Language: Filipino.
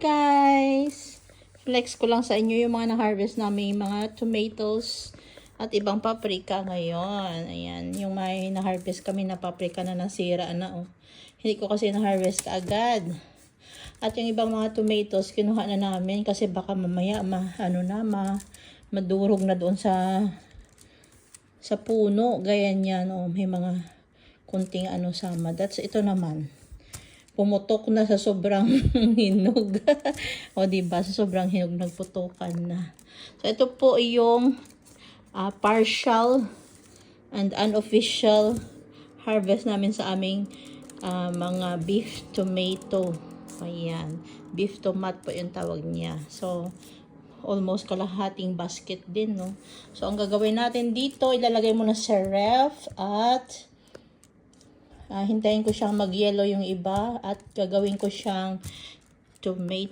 guys! Flex ko lang sa inyo yung mga na-harvest namin, mga tomatoes at ibang paprika ngayon. Ayan, yung may na-harvest kami na paprika na nasira na oh. Hindi ko kasi na-harvest agad. At yung ibang mga tomatoes, kinuha na namin kasi baka mamaya madurog na doon sa puno. Gaya niyan oh, may mga kunting sama. That's ito naman. Pumutok na sa sobrang hinog. O diba, sa sobrang hinog nagputukan na. So ito po yung partial and unofficial harvest namin sa aming mga beef tomato. Ayan, beef tomat po yung tawag niya. So almost kalahating basket din, no? So ang gagawin natin dito, ilalagay muna sa ref at hintayin ko siyang mag-yellow yung iba at gagawin ko siyang tomato